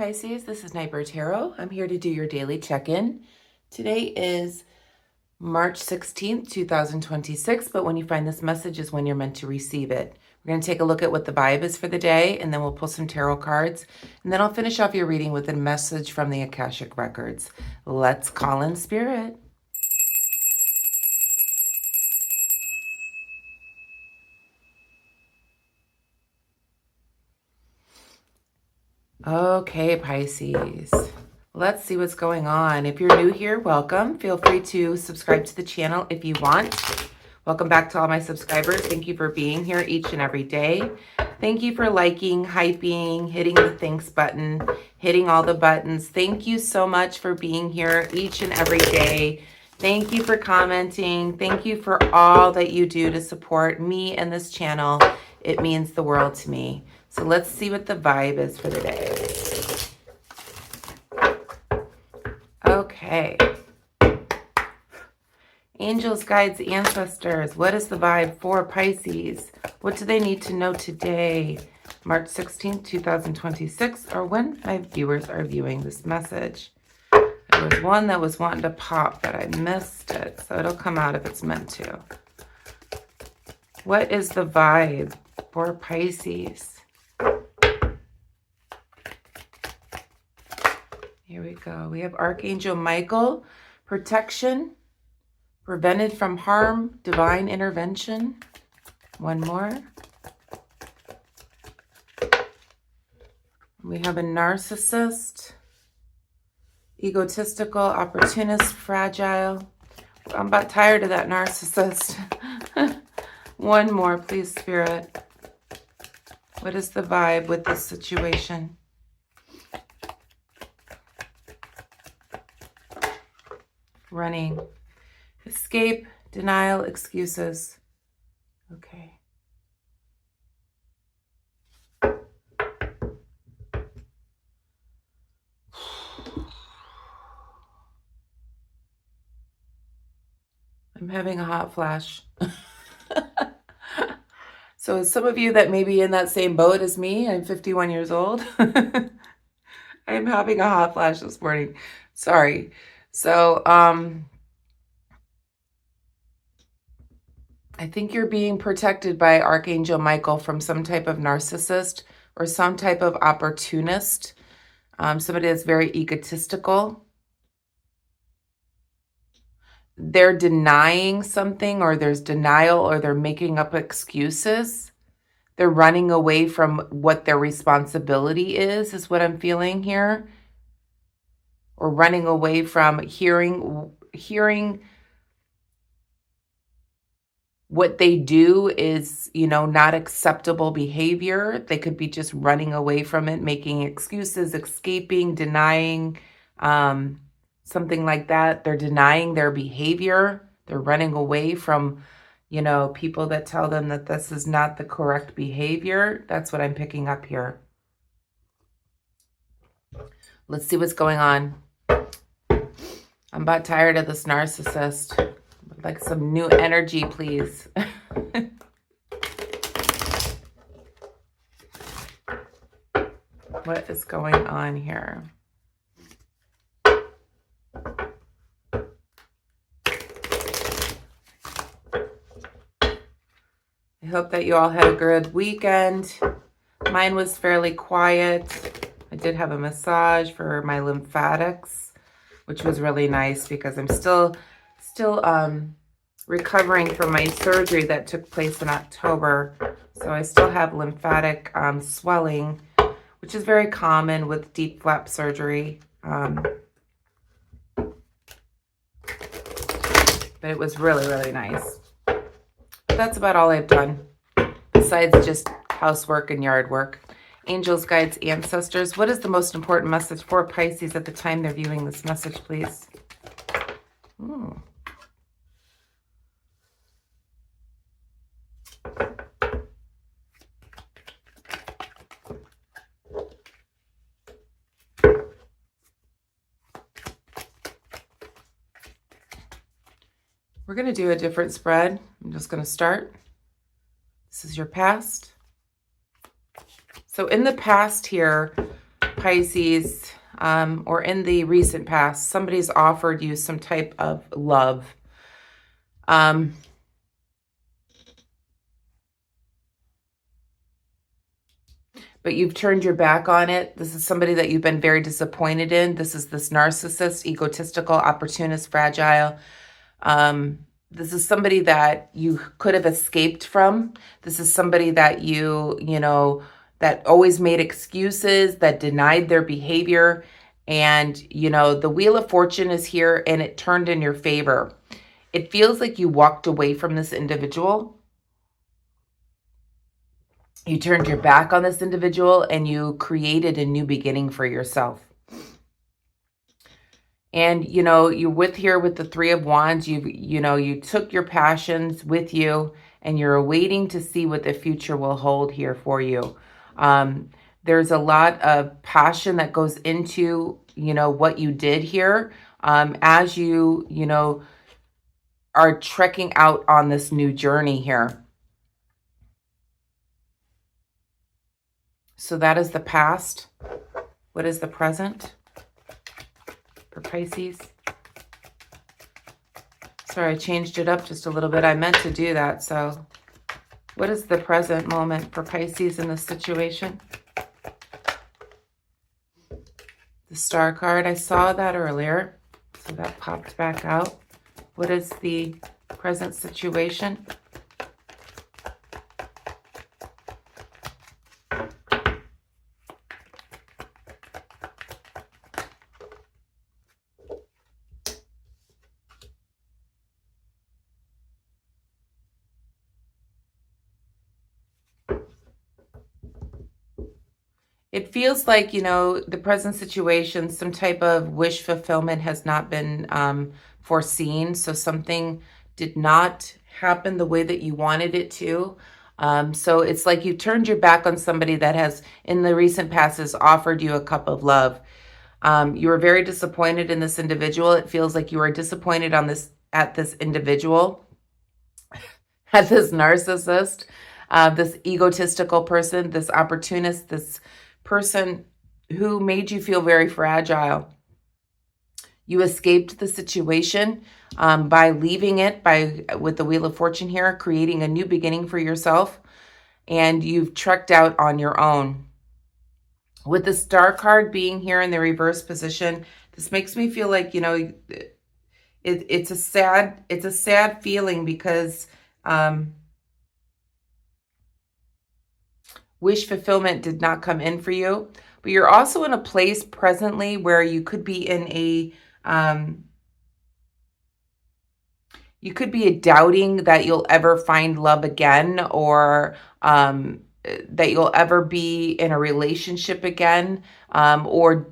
Pisces, this is Nightbird Tarot. I'm here to do your daily check-in. Today is March 16th, 2026, but when you find this message is when you're meant to receive it. We're going to take a look at what the vibe is for the day, and then we'll pull some tarot cards, and then I'll finish off your reading with a message from the Akashic records. Let's call in spirit. Okay, Pisces. Let's see what's going on. If you're new here, welcome. Feel free to subscribe to the channel if you want. Welcome back to all my subscribers. Thank you for being here each and every day. Thank you for liking, hyping, hitting the thanks button, hitting all the buttons. Thank you so much for being here each and every day. Thank you for commenting. Thank you for all that you do to support me and this channel. It means the world to me. So let's see what the vibe is for the day. Okay. Angels, guides, ancestors, what is the vibe for Pisces? What do they need to know today, March 16th, 2026, or when my viewers are viewing this message? There was one that was wanting to pop, but I missed it, so it'll come out if it's meant to. What is the vibe for Pisces? Here we go. We have Archangel Michael, protection, prevented from harm, divine intervention. One more. We have a narcissist, egotistical, opportunist, fragile. I'm about tired of that narcissist. One more, please, Spirit. What is the vibe with this situation? Running, escape, denial, excuses. Okay. I'm having a hot flash. So some of you that may be in that same boat as me, I'm 51 years old. I'm having a hot flash this morning. Sorry. So, I think you're being protected by Archangel Michael from some type of narcissist or some type of opportunist. Somebody that's very egotistical. They're denying something, or there's denial, or they're making up excuses. They're running away from what their responsibility is what I'm feeling here. Or running away from hearing what they do is, not acceptable behavior. They could be just running away from it, making excuses, escaping, denying, something like that. They're denying their behavior. They're running away from, people that tell them that this is not the correct behavior. That's what I'm picking up here. Let's see what's going on. I'm about tired of this narcissist. I'd like some new energy, please. What is going on here? I hope that you all had a good weekend. Mine was fairly quiet. I did have a massage for my lymphatics, which was really nice because I'm still recovering from my surgery that took place in October. So I still have lymphatic swelling, which is very common with deep flap surgery. But it was really, really nice. But that's about all I've done, besides just housework and yard work. Angels, guides, ancestors, what is the most important message for Pisces at the time they're viewing this message, please? Ooh. We're going to do a different spread. I'm just going to start. This is your past. So in the past here, Pisces, or in the recent past, somebody's offered you some type of love. But you've turned your back on it. This is somebody that you've been very disappointed in. This is this narcissist, egotistical, opportunist, fragile. This is somebody that you could have escaped from. This is somebody that you know, that always made excuses, that denied their behavior. And, you know, the Wheel of Fortune is here and it turned in your favor. It feels like you walked away from this individual. You turned your back on this individual and you created a new beginning for yourself. And, you know, you're here with the Three of Wands. You took your passions with you and you're waiting to see what the future will hold here for you. There's a lot of passion that goes into, you know, what you did here as you know, are trekking out on this new journey here. So that is the past. What is the present for Pisces? Sorry, I changed it up just a little bit. I meant to do that. So what is the present moment for Pisces in this situation? The Star card, I saw that earlier. So that popped back out. What is the present situation? It feels like, you know, the present situation, some type of wish fulfillment has not been foreseen. So something did not happen the way that you wanted it to. So it's like you turned your back on somebody that has, in the recent past, has offered you a cup of love. You were very disappointed in this individual. It feels like you were disappointed at this individual, at this narcissist, this egotistical person, this opportunist, this person who made you feel very fragile. You escaped the situation by leaving it, with the Wheel of Fortune here, creating a new beginning for yourself, and you've trekked out on your own. With the Star card being here in the reverse position, this makes me feel like, you know, it's a sad feeling because wish fulfillment did not come in for you, but you're also in a place presently where you could be in a doubting that you'll ever find love again, or that you'll ever be in a relationship again, or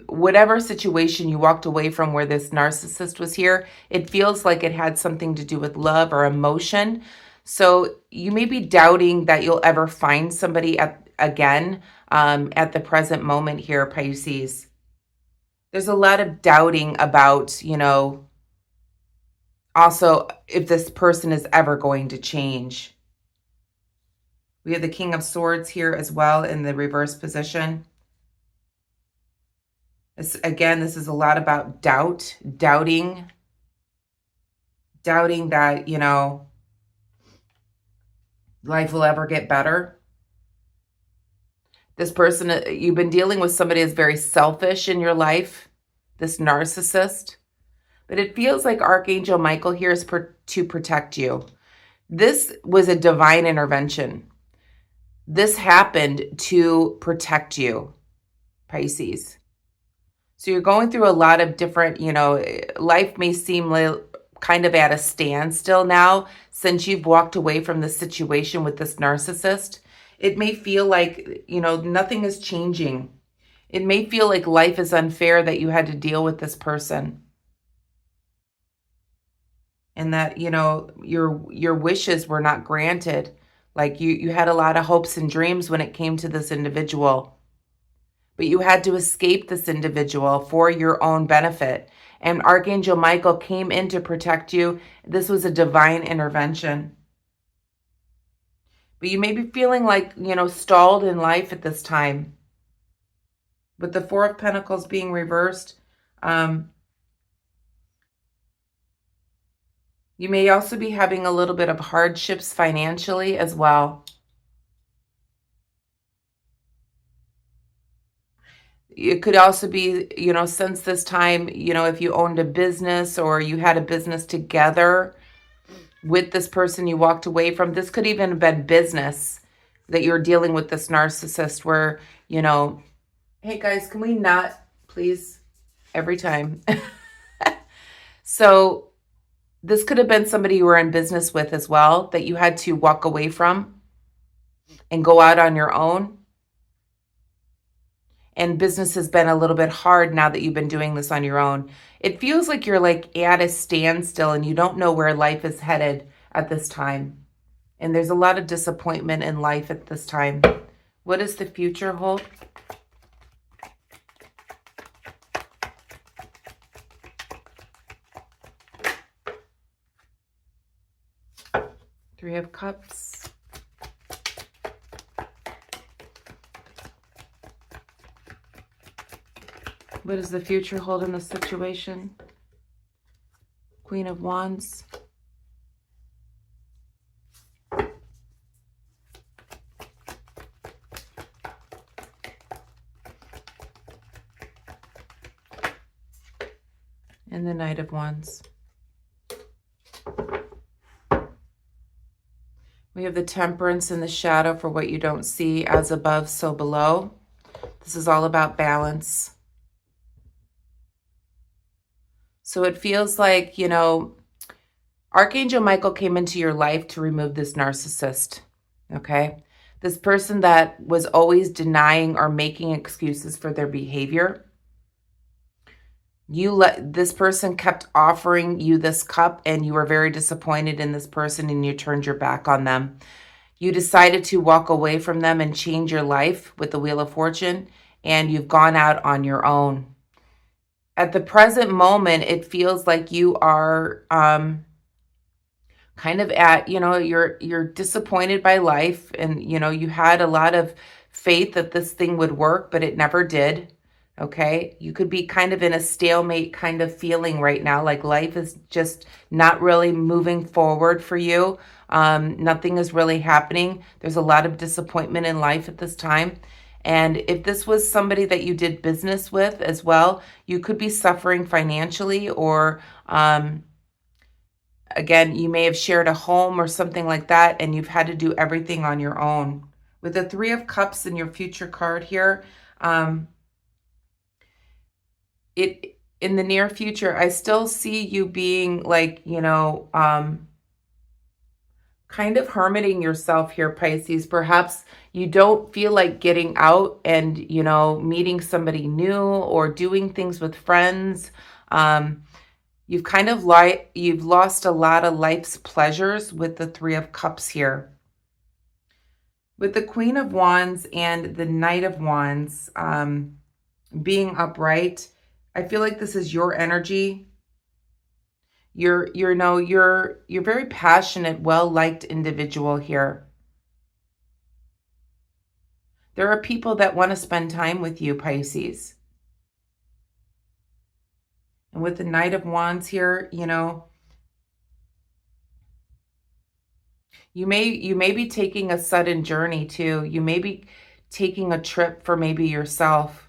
whatever situation you walked away from where this narcissist was here. It feels like it had something to do with love or emotion. So you may be doubting that you'll ever find somebody again at the present moment here, Pisces. There's a lot of doubting about, you know, also if this person is ever going to change. We have the King of Swords here as well in the reverse position. Again, this is a lot about doubting that, you know, life will ever get better. This person, you've been dealing with somebody that's very selfish in your life, this narcissist. But it feels like Archangel Michael here is to protect you. This was a divine intervention. This happened to protect you, Pisces. So you're going through a lot of different, you know, life may seem like kind of at a standstill now since you've walked away from the situation with this narcissist. It may feel like, you know, nothing is changing. It may feel like life is unfair that you had to deal with this person. And that, you know, your wishes were not granted. Like you had a lot of hopes and dreams when it came to this individual. But you had to escape this individual for your own benefit. And Archangel Michael came in to protect you. This was a divine intervention. But you may be feeling like, you know, stalled in life at this time. With the Four of Pentacles being reversed, you may also be having a little bit of hardships financially as well. It could also be, you know, since this time, you know, if you owned a business or you had a business together with this person you walked away from, this could even have been business that you're dealing with this narcissist where, you know, hey guys, can we not, please, every time. So this could have been somebody you were in business with as well that you had to walk away from and go out on your own. And business has been a little bit hard now that you've been doing this on your own. It feels like you're like at a standstill and you don't know where life is headed at this time. And there's a lot of disappointment in life at this time. What does the future hold? Three of Cups. What does the future hold in this situation? Queen of Wands. And the Knight of Wands. We have the Temperance and the Shadow for what you don't see, as above, so below. This is all about balance. So it feels like, you know, Archangel Michael came into your life to remove this narcissist, okay? This person that was always denying or making excuses for their behavior. This person kept offering you this cup and you were very disappointed in this person and you turned your back on them. You decided to walk away from them and change your life with the Wheel of Fortune, and you've gone out on your own. At the present moment, it feels like you are kind of at, you know, you're disappointed by life, and, you know, you had a lot of faith that this thing would work, but it never did. Okay. You could be kind of in a stalemate kind of feeling right now, like life is just not really moving forward for you. Nothing is really happening. There's a lot of disappointment in life at this time. And if this was somebody that you did business with as well, you could be suffering financially, or again, you may have shared a home or something like that, and you've had to do everything on your own. With the Three of Cups in your future card here, in the near future, I still see you being like, you know, kind of hermiting yourself here, Pisces. Perhaps you don't feel like getting out and, you know, meeting somebody new or doing things with friends. You've kind of you've lost a lot of life's pleasures with the Three of Cups here. With the Queen of Wands and the Knight of Wands being upright, I feel like this is your energy. You're very passionate, well-liked individual here. There are people that want to spend time with you, Pisces. And with the Knight of Wands here, you know, you may be taking a sudden journey too. You may be taking a trip for maybe yourself.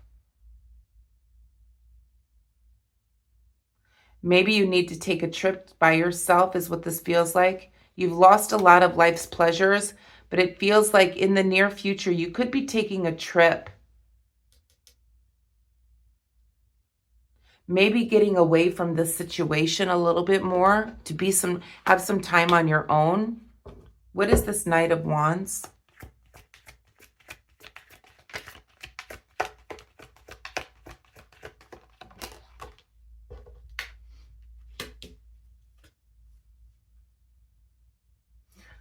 Maybe you need to take a trip by yourself is what this feels like. You've lost a lot of life's pleasures, but it feels like in the near future, you could be taking a trip. Maybe getting away from this situation a little bit more to have some time on your own. What is this Knight of Wands?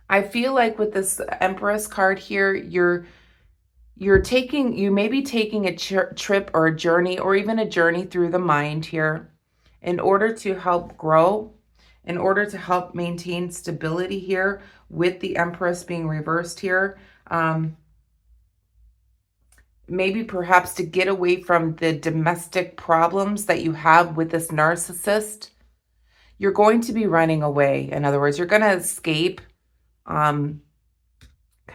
I feel like with this Empress card here, you may be taking a trip or a journey, or even a journey through the mind here in order to help grow, in order to help maintain stability here with the Empress being reversed here. maybe perhaps to get away from the domestic problems that you have with this narcissist, you're going to be running away. In other words, you're going to escape, kind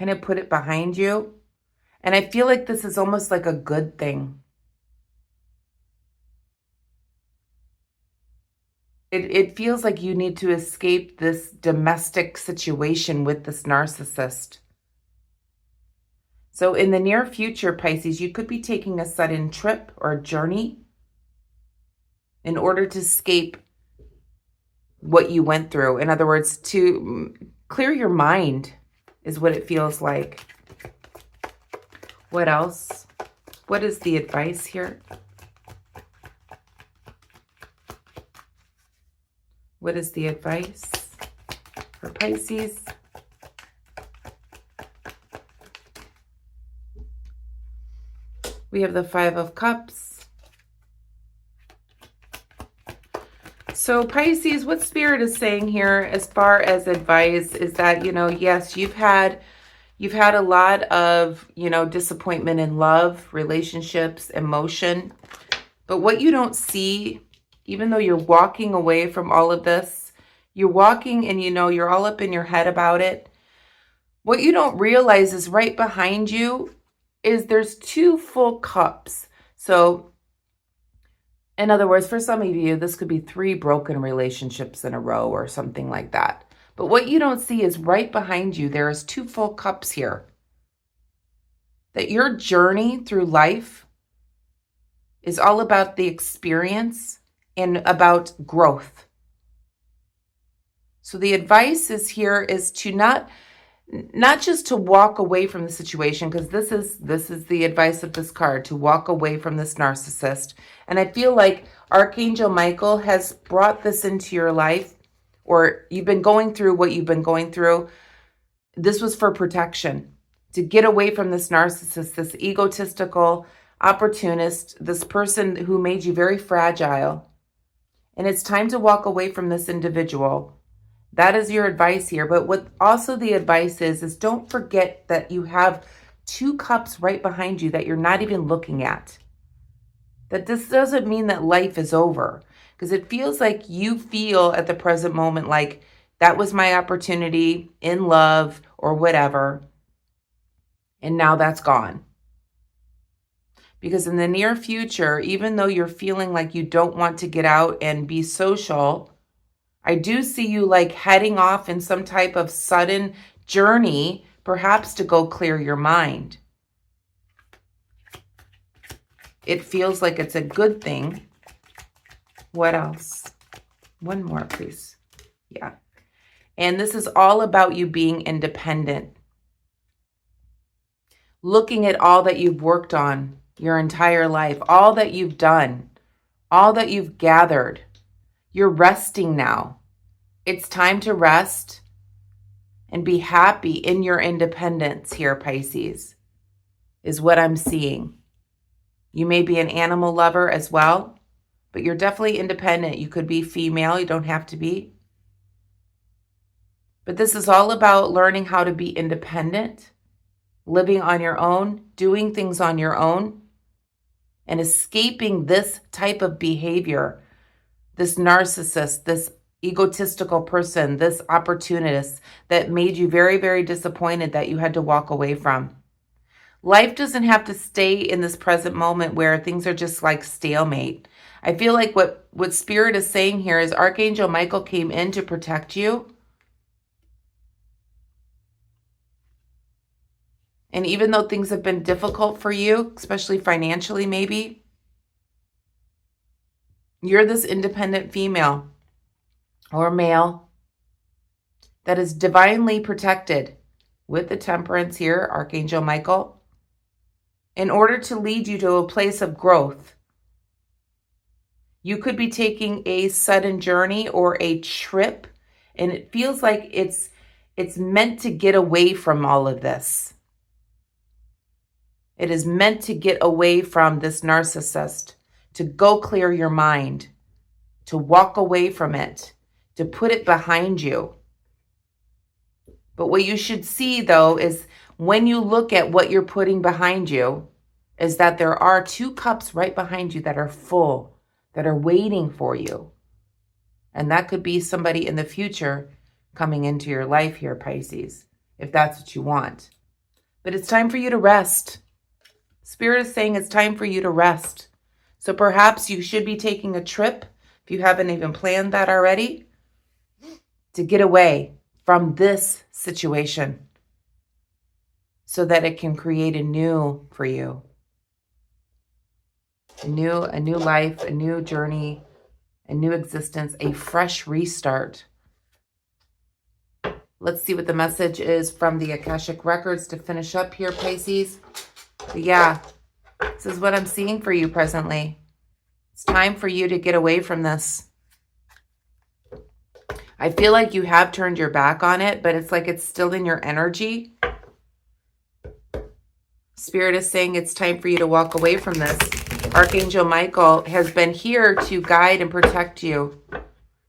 of put it behind you. And I feel like this is almost like a good thing. It feels like you need to escape this domestic situation with this narcissist. So in the near future, Pisces, you could be taking a sudden trip or journey in order to escape what you went through. In other words, to clear your mind is what it feels like. What else? What is the advice here? What is the advice for Pisces? We have the Five of Cups. So Pisces, what Spirit is saying here as far as advice is that, yes, you've had a lot of, disappointment in love, relationships, emotion. But what you don't see, even though you're walking away from all of this, you're walking and you're all up in your head about it. What you don't realize is right behind you is there's 2 full cups. So in other words, for some of you, this could be 3 broken relationships in a row or something like that. But what you don't see is right behind you, there is 2 full cups here. That your journey through life is all about the experience and about growth. So the advice is here is to not just to walk away from the situation, because this is the advice of this card, to walk away from this narcissist. And I feel like Archangel Michael has brought this into your life, or you've been going through what you've been going through. This was for protection, to get away from this narcissist, this egotistical opportunist, this person who made you very fragile. And it's time to walk away from this individual. That is your advice here. But what also the advice is don't forget that you have 2 cups right behind you that you're not even looking at. That this doesn't mean that life is over. Because it feels like you feel at the present moment like that was my opportunity in love or whatever. And now that's gone. Because in the near future, even though you're feeling like you don't want to get out and be social, I do see you like heading off in some type of sudden journey, perhaps to go clear your mind. It feels like it's a good thing. What else? One more, please. Yeah. And this is all about you being independent. Looking at all that you've worked on your entire life, all that you've done, all that you've gathered. You're resting now. It's time to rest and be happy in your independence here, Pisces, is what I'm seeing. You may be an animal lover as well, but you're definitely independent. You could be female. You don't have to be. But this is all about learning how to be independent, living on your own, doing things on your own, and escaping this type of behavior, this narcissist, this egotistical person, this opportunist that made you very, very disappointed that you had to walk away from. Life doesn't have to stay in this present moment where things are just like stalemate. I feel like what Spirit is saying here is Archangel Michael came in to protect you. And even though things have been difficult for you, especially financially maybe, you're this independent female or male that is divinely protected with the Temperance here, Archangel Michael, in order to lead you to a place of growth. You could be taking a sudden journey or a trip, and it feels like it's meant to get away from all of this. It is meant to get away from this narcissist, to go clear your mind, to walk away from it, to put it behind you. But what you should see, though, is when you look at what you're putting behind you, is that there are 2 cups right behind you that are full, that are waiting for you. And that could be somebody in the future coming into your life here, Pisces, if that's what you want. But it's time for you to rest. Spirit is saying it's time for you to rest. So perhaps you should be taking a trip, if you haven't even planned that already, to get away from this situation so that it can create a new for you. A new life, a new journey, a new existence, a fresh restart. Let's see what the message is from the Akashic Records to finish up here, Pisces. But yeah, this is what I'm seeing for you presently. It's time for you to get away from this. I feel like you have turned your back on it, but it's like it's still in your energy. Spirit is saying it's time for you to walk away from this. Archangel Michael has been here to guide and protect you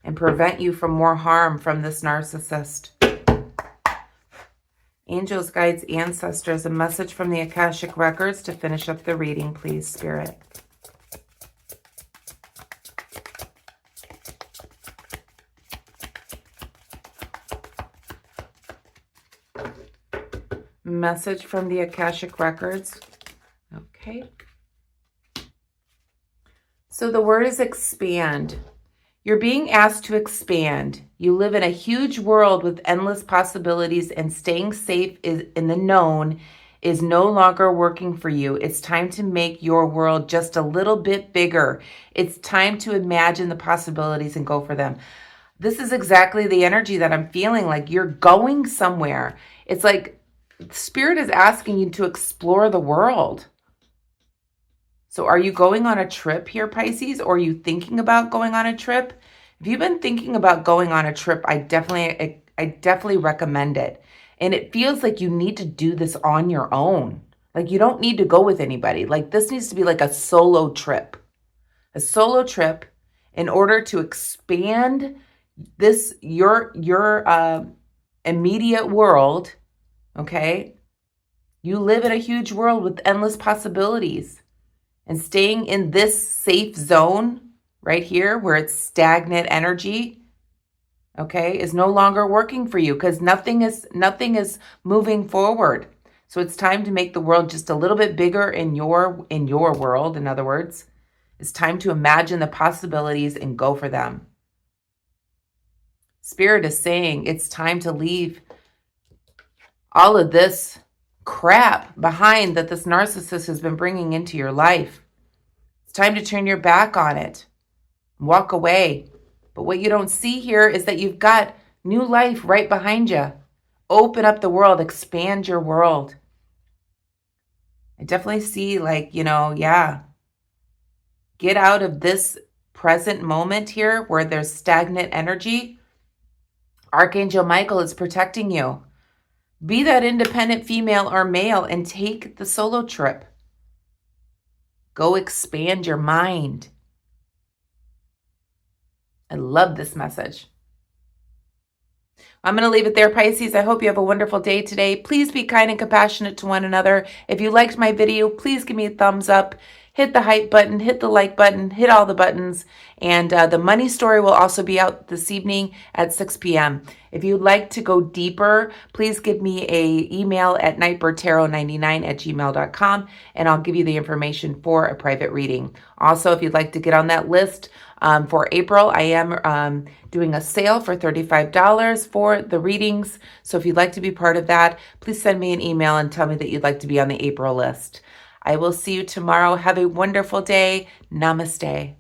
and prevent you from more harm from this narcissist. Angels, guides, ancestors, a message from the Akashic Records to finish up the reading, please, Spirit. Message from the Akashic Records. Okay. So the word is expand. You're being asked to expand. You live in a huge world with endless possibilities, and staying safe in the known is no longer working for you. It's time to make your world just a little bit bigger. It's time to imagine the possibilities and go for them. This is exactly the energy that I'm feeling, like you're going somewhere. It's like Spirit is asking you to explore the world. So are you going on a trip here, Pisces, or are you thinking about going on a trip? If you've been thinking about going on a trip, I definitely recommend it. And it feels like you need to do this on your own. Like you don't need to go with anybody. Like this needs to be like a solo trip. A solo trip in order to expand this, your immediate world, okay? You live in a huge world with endless possibilities. And staying in this safe zone right here where it's stagnant energy, okay, is no longer working for you because nothing is moving forward. So it's time to make the world just a little bit bigger in your world. In other words, it's time to imagine the possibilities and go for them. Spirit is saying it's time to leave all of this crap behind that this narcissist has been bringing into your life. It's time to turn your back on it. Walk away. But what you don't see here is that you've got new life right behind you. Open up the world. Expand your world. I definitely see like, yeah. Get out of this present moment here where there's stagnant energy. Archangel Michael is protecting you. Be that independent female or male and take the solo trip. Go expand your mind. I love this message. I'm going to leave it there, Pisces. I hope you have a wonderful day today. Please be kind and compassionate to one another. If you liked my video, please give me a thumbs up. Hit the hype button, hit the like button, hit all the buttons. And the money story will also be out this evening at 6 p.m. If you'd like to go deeper, please give me an email at nightbirdtarot99@gmail.com, and I'll give you the information for a private reading. Also, if you'd like to get on that list for April, I am doing a sale for $35 for the readings. So if you'd like to be part of that, please send me an email and tell me that you'd like to be on the April list. I will see you tomorrow. Have a wonderful day. Namaste.